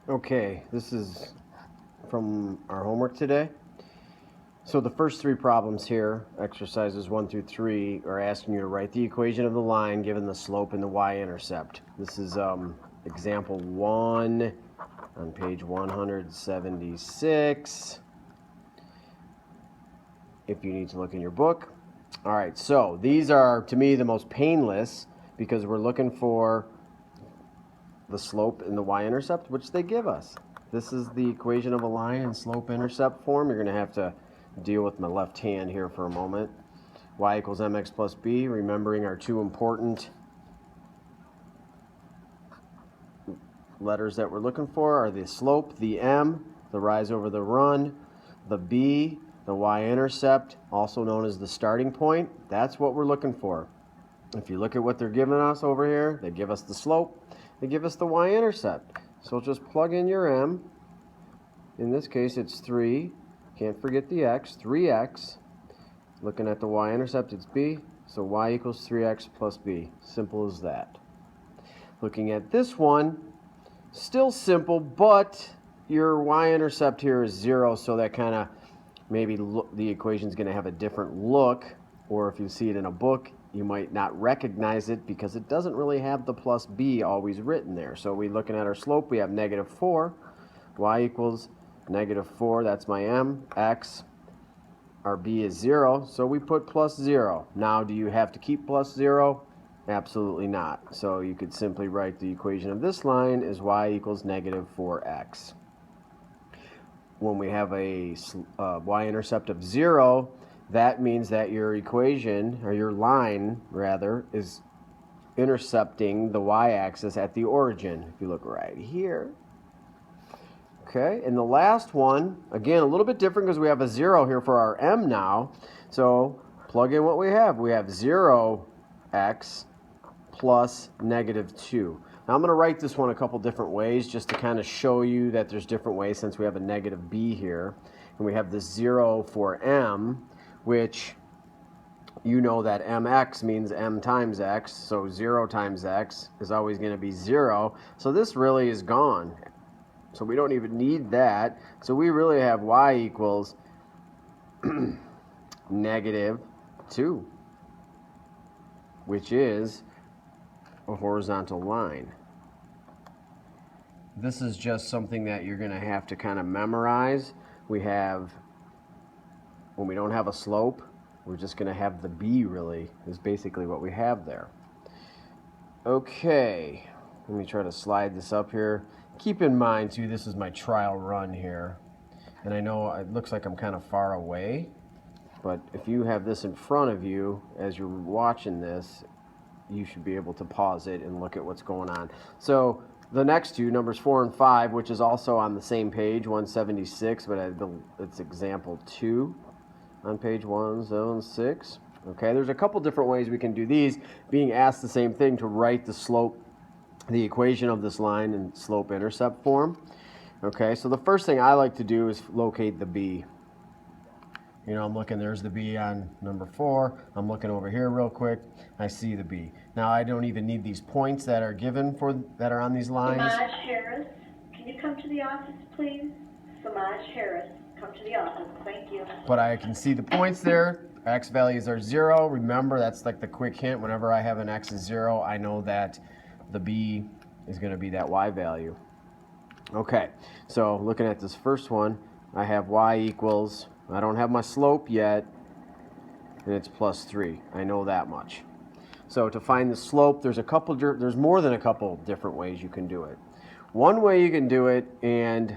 Okay, this is from our homework today. So the first three problems here, exercises 1 through 3, are asking you to write the equation of the line given the slope and the y-intercept. This is example 1 on page 176, if you need to look in your book. All right, so these are, to me, the most painless because we're looking for the slope and the y-intercept, which they give us. This is the equation of a line in slope-intercept form. You're going to have to deal with my left hand here for a moment. Y equals mx plus b, remembering our two important letters that we're looking for are the slope, the m, the rise over the run, the b, the y-intercept, also known as the starting point. That's what we're looking for. If you look at what they're giving us over here, they give us the slope, they give us the y-intercept. So just plug in your m. In this case, it's 3. Can't forget the x, 3x. Looking at the y-intercept, it's b. So y equals 3x plus b. Simple as that. Looking at this one, still simple, but your y-intercept here is 0, so that kind of maybe the equation's going to have a different look, or if you see it in a book, you might not recognize it because it doesn't really have the plus b always written there. So we're looking at our slope, we have -4, y equals -4, that's my m, x, our b is 0, so we put plus 0. Now, do you have to keep plus 0? Absolutely not. So you could simply write the equation of this line as y equals -4x. When we have a y-intercept of 0, that means that your equation, or your line rather, is intercepting the y-axis at the origin. If you look right here. Okay, and the last one, again, a little bit different because we have a 0 here for our m now. So plug in what we have. We have 0x plus -2. Now I'm going to write this one a couple different ways just to kind of show you that there's different ways since we have a -b here. And we have the 0 for m, which you know that mx means m times x, so 0 times x is always going to be 0. So this really is gone. So we don't even need that. So we really have y equals -2, which is a horizontal line. This is just something that you're going to have to kind of memorize. We have, when we don't have a slope, we're just going to have the b really, is basically what we have there. Okay, let me try to slide this up here. Keep in mind too, this is my trial run here. And I know it looks like I'm kind of far away, but if you have this in front of you as you're watching this, you should be able to pause it and look at what's going on. So the next two, numbers 4 and 5, which is also on the same page, 176, but it's example 2 on page 176. Okay, there's a couple different ways we can do these, being asked the same thing, to write the slope, the equation of this line in slope-intercept form. Okay, so the first thing I like to do is locate the b. You know, I'm looking, there's the b on number 4. I'm looking over here real quick. I see the b. Now, I don't even need these points that are given that are on these lines. Samaj Harris, can you come to the office, please? Samaj Harris, come to the office. Thank you. But I can see the points there. X values are 0. Remember, that's like the quick hint. Whenever I have an x is 0, I know that the b is going to be that y value. Okay, so looking at this first one, I have y equals, I don't have my slope yet, and it's +3. I know that much. So to find the slope, there's more than a couple different ways you can do it. One way you can do it, and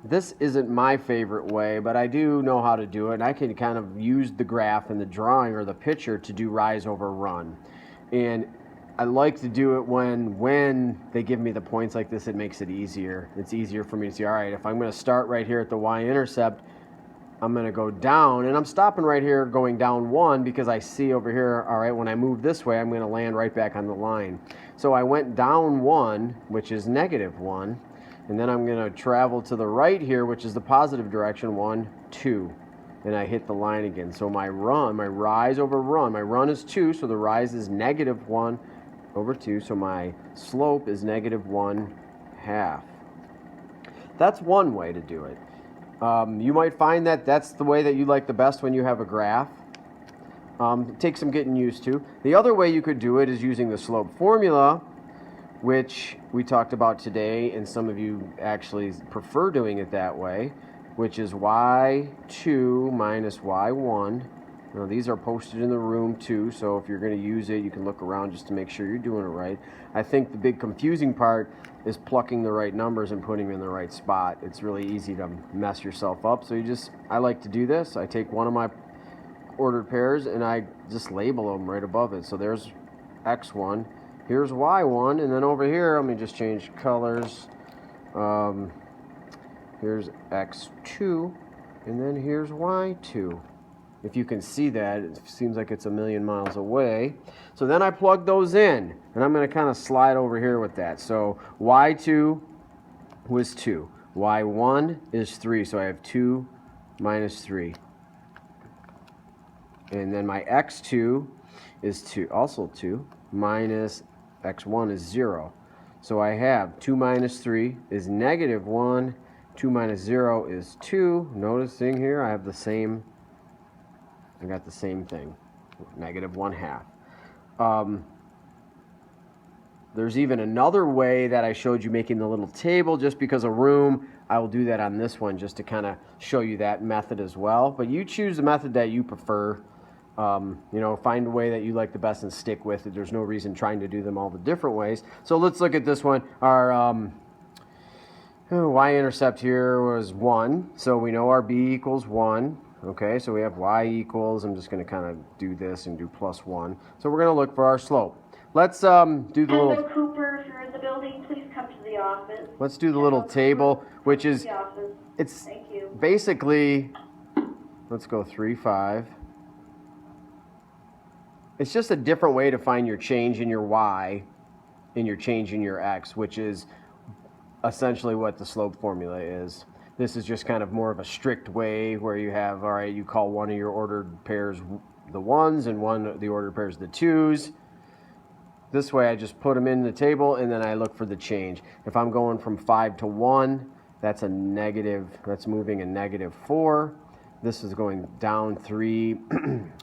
this isn't my favorite way, but I do know how to do it, and I can kind of use the graph and the drawing or the picture to do rise over run. And I like to do it when they give me the points like this. It makes it easier. It's easier for me to see, all right, if I'm going to start right here at the y-intercept, I'm going to go down, and I'm stopping right here going down 1 because I see over here, all right, when I move this way, I'm going to land right back on the line. So I went down 1, which is -1, and then I'm going to travel to the right here, which is the positive direction, 1, 2. And I hit the line again. So my rise over run, my run is 2, so the rise is -1, over 2. So my slope is negative 1/2. That's one way to do it. You might find that that's the way that you like the best when you have a graph. It takes some getting used to. The other way you could do it is using the slope formula, which we talked about today, and some of you actually prefer doing it that way, which is y2 minus y1. Now, these are posted in the room too, so if you're going to use it, you can look around just to make sure you're doing it right. I think the big confusing part is plucking the right numbers and putting them in the right spot. It's really easy to mess yourself up, so I like to do this. I take one of my ordered pairs and I just label them right above it. So there's x1, here's y1, and then over here, let me just change colors. Here's x2, and then here's y2. If you can see that, it seems like it's a million miles away. So then I plug those in, and I'm going to kind of slide over here with that. So y2 was 2. y1 is 3, so I have 2 minus 3. And then my x2 is 2, also 2, minus x1 is 0. So I have 2 minus 3 is negative 1. 2 minus 0 is 2. Noticing here, I got the same thing, negative 1/2. There's even another way that I showed you making the little table. Just because of room, I will do that on this one just to kind of show you that method as well. But you choose the method that you prefer. Find a way that you like the best and stick with it. There's no reason trying to do them all the different ways. So let's look at this one. Our y-intercept here was 1. So we know our b equals 1. Okay, so we have y equals, I'm just going to kind of do this and do plus 1. So we're going to look for our slope. Let's do the Hello, little... Cooper, if you're in the building, please come to the office. Let's do the little table, which is... It's Thank you. basically... Let's go 3, 5. It's just a different way to find your change in your y and your change in your x, which is essentially what the slope formula is. This is just kind of more of a strict way where you have, all right, you call one of your ordered pairs the 1s and one of the ordered pairs the 2s. This way I just put them in the table and then I look for the change. If I'm going from 5 to 1, that's a negative, that's moving a negative 4. This is going down 3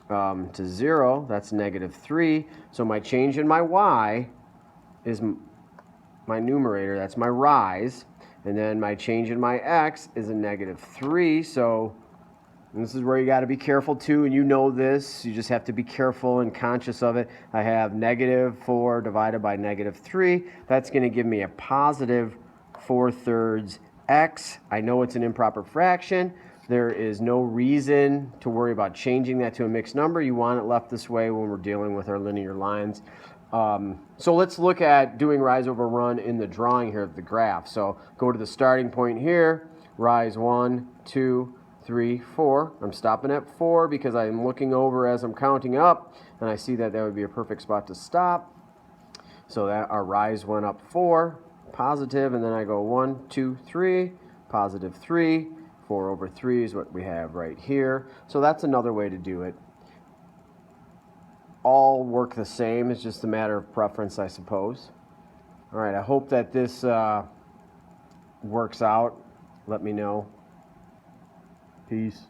to 0, that's negative 3. So my change in my y is my numerator, that's my rise. And then my change in my x is a negative 3. So this is where you got to be careful too, and you know this. You just have to be careful and conscious of it. I have negative 4 divided by negative 3. That's going to give me a positive 4/3 x. I know it's an improper fraction. There is no reason to worry about changing that to a mixed number. You want it left this way when we're dealing with our linear lines. So let's look at doing rise over run in the drawing here of the graph. So go to the starting point here, rise 1, 2, 3, 4. I'm stopping at 4 because I'm looking over as I'm counting up, and I see that that would be a perfect spot to stop. So that our rise went up 4, positive, and then I go 1, 2, 3, positive 3. 4 over 3 is what we have right here. So that's another way to do it. All work the same. It's just a matter of preference, I suppose. All right, I hope that this works out. Let me know. Peace.